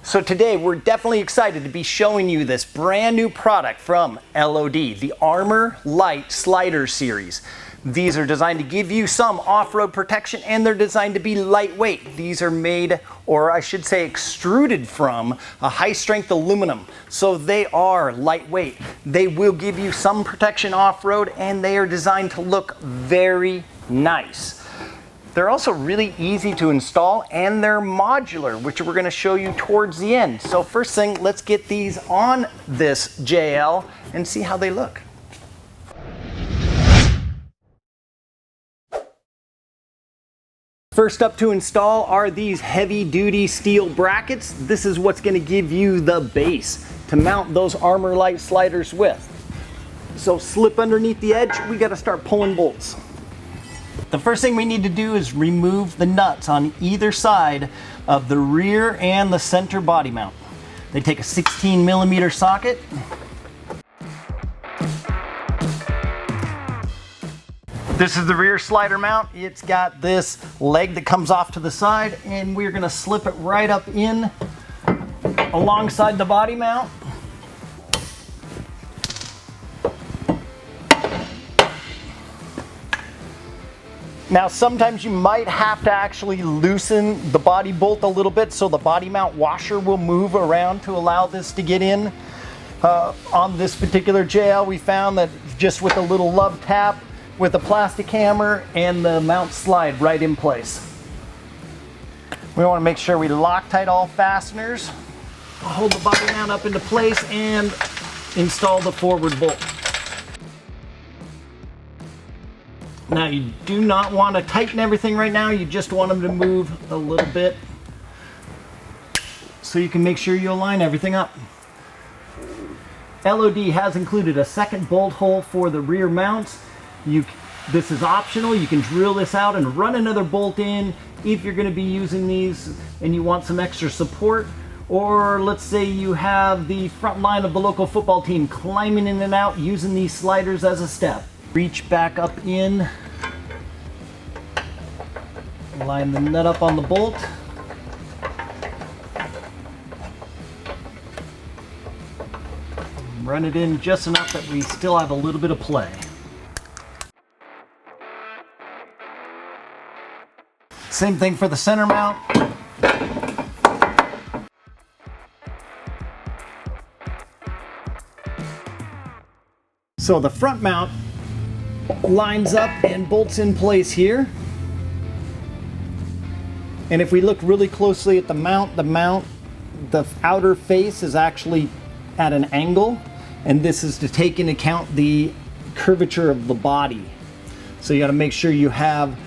So today we're definitely excited to be showing you this brand new product from LOD, the Armor Lite Slider Series. These are designed to give you some off-road protection, and they're designed to be lightweight. These are made, or I should say extruded from, a high-strength aluminum. So they are lightweight. They will give you some protection off-road, and they are designed to look very nice. They're also really easy to install, and they're modular, which we're going to show you towards the end. So first thing, let's get these on this JL and see how they look. First up to install are these heavy-duty steel brackets. This is what's going to give you the base to mount those Armor Lite sliders with. So slip underneath the edge, we got to start pulling bolts. The first thing we need to do is remove the nuts on either side of the rear and the center body mount. They take a 16mm socket. This is the rear slider mount. It's got this leg that comes off to the side, and we're going to slip it right up in alongside the body mount. Now sometimes you might have to actually loosen the body bolt a little bit so the body mount washer will move around to allow this to get in. On this particular JL we found that just with a little love tap with a plastic hammer and the mount slide right in place. We want to make sure we Loctite all fasteners, hold the body mount up into place, and install the forward bolt. Now you do not want to tighten everything right now, you just want them to move a little bit so you can make sure you align everything up. LOD has included a second bolt hole for the rear mounts. This is optional, you can drill this out and run another bolt in if you're going to be using these and you want some extra support. Or let's say you have the front line of the local football team climbing in and out using these sliders as a step. Reach back up in, line the nut up on the bolt, run it in just enough that we still have a little bit of play. Same thing for the center mount. So the front mount lines up and bolts in place here. And if we look really closely at the outer face is actually at an angle, and this is to take into account the curvature of the body. So you got to make sure you have,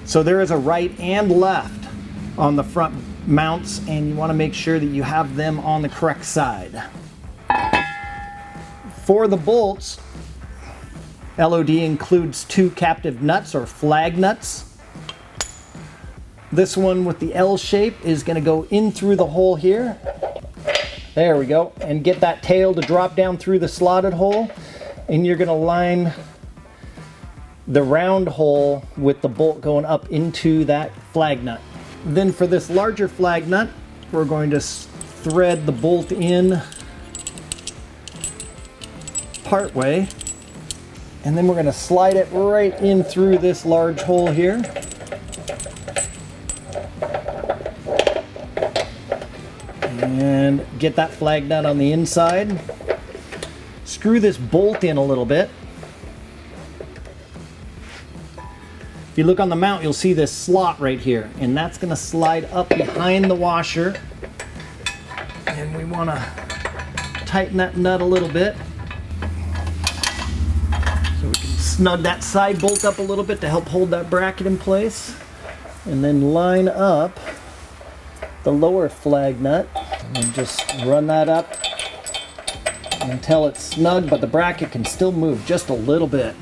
so there is a right and left on the front mounts, and you want to make sure that you have them on the correct side. For the bolts, LOD includes two captive nuts or flag nuts. This one with the L shape is going to go in through the hole here. There we go. And get that tail to drop down through the slotted hole. And you're going to line the round hole with the bolt going up into that flag nut. Then for this larger flag nut, we're going to thread the bolt in part way, and then we're going to slide it right in through this large hole here. And get that flag nut on the inside. Screw this bolt in a little bit. If you look on the mount, you'll see this slot right here, and that's going to slide up behind the washer. And we want to tighten that nut a little bit. So we can snug that side bolt up a little bit to help hold that bracket in place. And then line up the lower flag nut and just run that up until it's snug, but the bracket can still move just a little bit.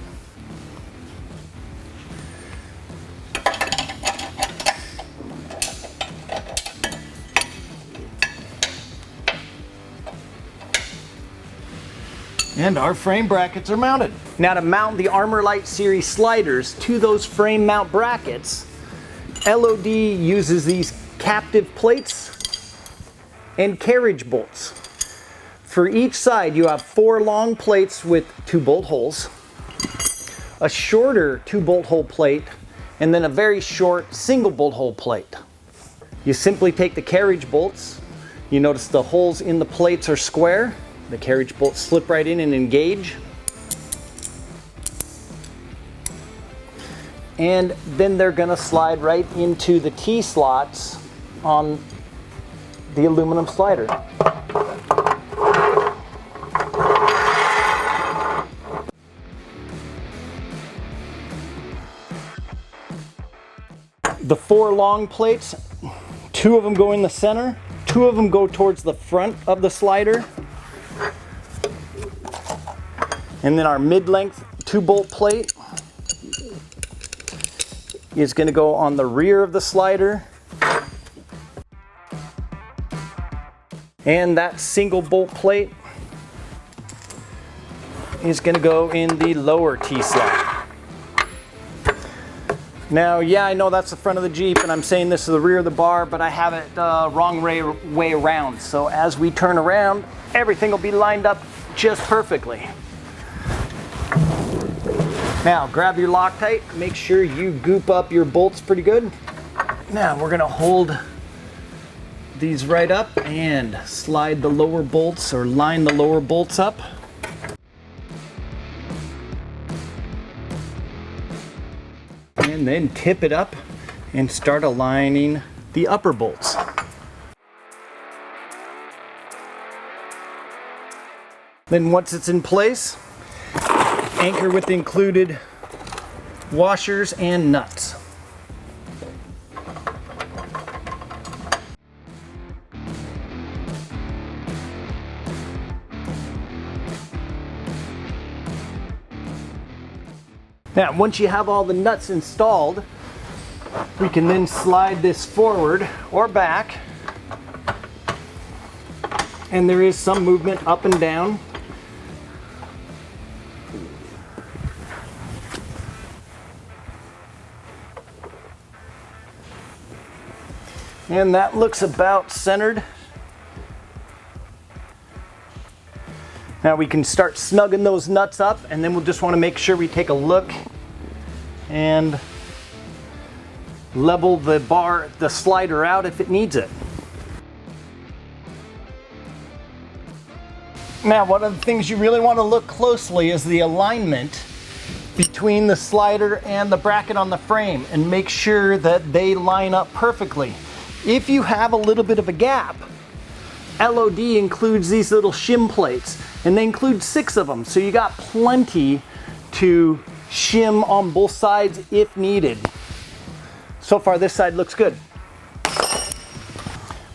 And our frame brackets are mounted. Now to mount the Armor Lite series sliders to those frame mount brackets, LOD uses these captive plates and carriage bolts. For each side, you have 4 long plates with 2 bolt holes, a shorter 2 bolt hole plate, and then a very short single bolt hole plate. You simply take the carriage bolts. You notice the holes in the plates are square. The carriage bolts slip right in and engage. And then they're going to slide right into the T-slots on the aluminum slider. The 4 long plates, 2 of them go in the center, 2 of them go towards the front of the slider. And then our mid-length 2-bolt plate is going to go on the rear of the slider. And that single bolt plate is going to go in the lower T-slot. Now, yeah, I know that's the front of the Jeep, and I'm saying this is the rear of the bar, but I have it wrong way around. So as we turn around, everything will be lined up just perfectly. Now, grab your Loctite. Make sure you goop up your bolts pretty good. Now, we're gonna hold these right up and slide the lower bolts, or line the lower bolts up. And then tip it up and start aligning the upper bolts. Then once it's in place, anchor with the included washers and nuts. Now, once you have all the nuts installed, we can then slide this forward or back. And there is some movement up and down. And that looks about centered. Now we can start snugging those nuts up, and then we'll just want to make sure we take a look and level the slider out if it needs it. Now, one of the things you really want to look closely is the alignment between the slider and the bracket on the frame, and make sure that they line up perfectly. If you have a little bit of a gap, LOD includes these little shim plates, and they include 6 of them, so you got plenty to shim on both sides if needed. So far this side looks good.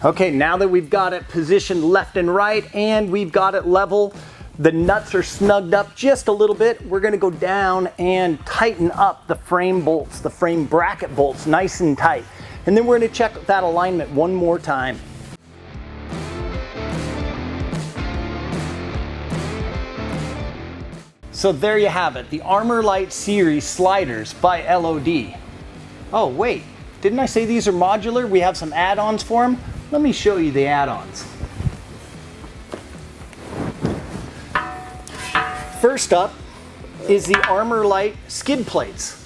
Okay, now that we've got it positioned left and right and we've got it level, the nuts are snugged up just a little bit, we're going to go down and tighten up the frame bolts, the frame bracket bolts, nice and tight. And then we're going to check that alignment one more time. So there you have it, the Armor Lite series sliders by LOD. Oh wait, didn't I say these are modular? We have some add-ons for them. Let me show you the add-ons. First up is the Armor Lite skid plates.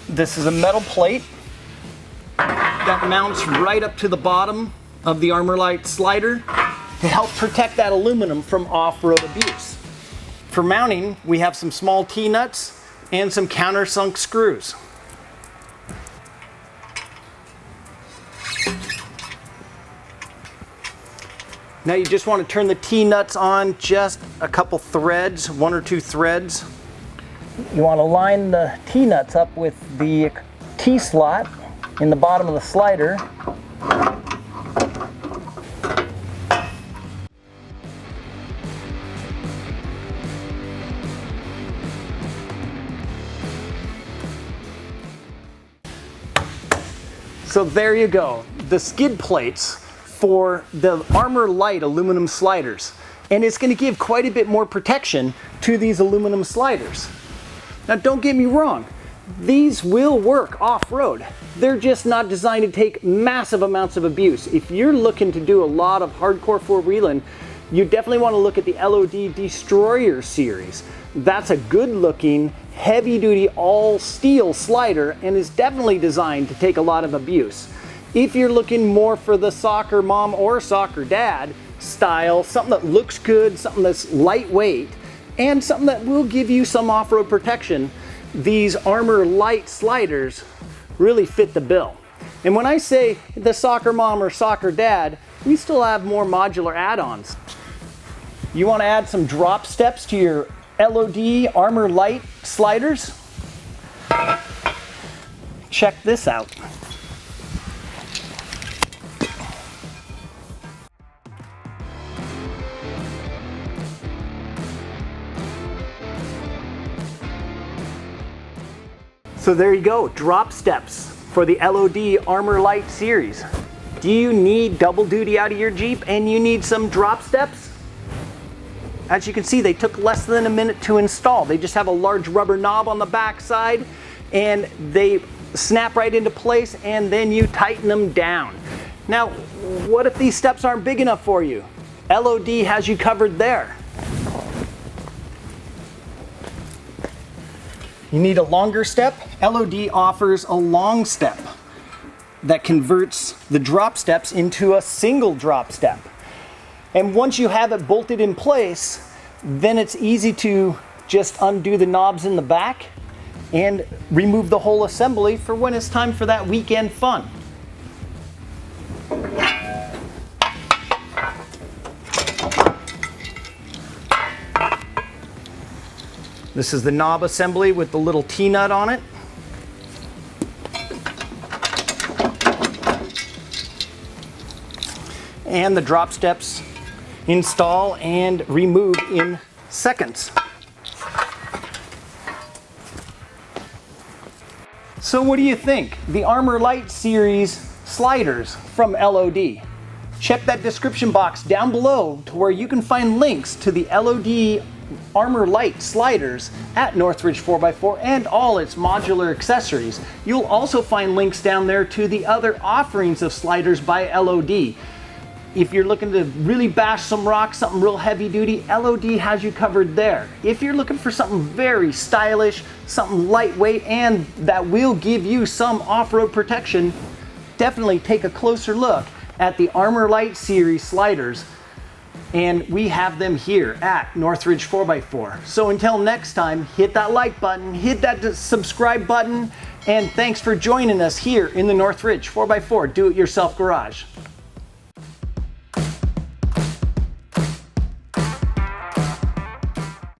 This is a metal plate that mounts right up to the bottom of the Armor Lite slider to help protect that aluminum from off-road abuse. For mounting, we have some small T-nuts and some countersunk screws. Now you just want to turn the T-nuts on just a couple threads, 1 or 2 threads. You want to line the T-nuts up with the T-slot in the bottom of the slider. So there you go, the skid plates for the Armor Lite aluminum sliders. And it's going to give quite a bit more protection to these aluminum sliders. Now don't get me wrong, these will work off-road. They're just not designed to take massive amounts of abuse. If you're looking to do a lot of hardcore four-wheeling, you definitely want to look at the LOD Destroyer series. That's a good-looking, heavy-duty, all-steel slider and is definitely designed to take a lot of abuse. If you're looking more for the soccer mom or soccer dad style, something that looks good, something that's lightweight, and something that will give you some off-road protection, these Armor Lite sliders really fit the bill. And when I say the soccer mom or soccer dad, we still have more modular add-ons. You want to add some drop steps to your LOD Armor Lite sliders? Check this out. So there you go, drop steps for the LOD Armor Lite series. Do you need double duty out of your Jeep and you need some drop steps? As you can see, they took less than a minute to install. They just have a large rubber knob on the back side and they snap right into place, and then you tighten them down. Now, what if these steps aren't big enough for you? LOD has you covered there. You need a longer step? LOD offers a long step that converts the drop steps into a single drop step. And once you have it bolted in place, then it's easy to just undo the knobs in the back and remove the whole assembly for when it's time for that weekend fun. This is the knob assembly with the little T-nut on it. And the drop steps install and remove in seconds. So what do you think? The Armor Lite series sliders from LOD. Check that description box down below to where you can find links to the LOD Armor Lite sliders at Northridge 4x4 and all its modular accessories. You'll also find links down there to the other offerings of sliders by LOD. If you're looking to really bash some rocks, something real heavy duty, LOD has you covered there. If you're looking for something very stylish, something lightweight, and that will give you some off-road protection, definitely take a closer look at the Armor Lite series sliders. And we have them here at Northridge 4x4. So until next time, hit that like button, hit that subscribe button, and thanks for joining us here in the Northridge 4x4 Do-It-Yourself Garage.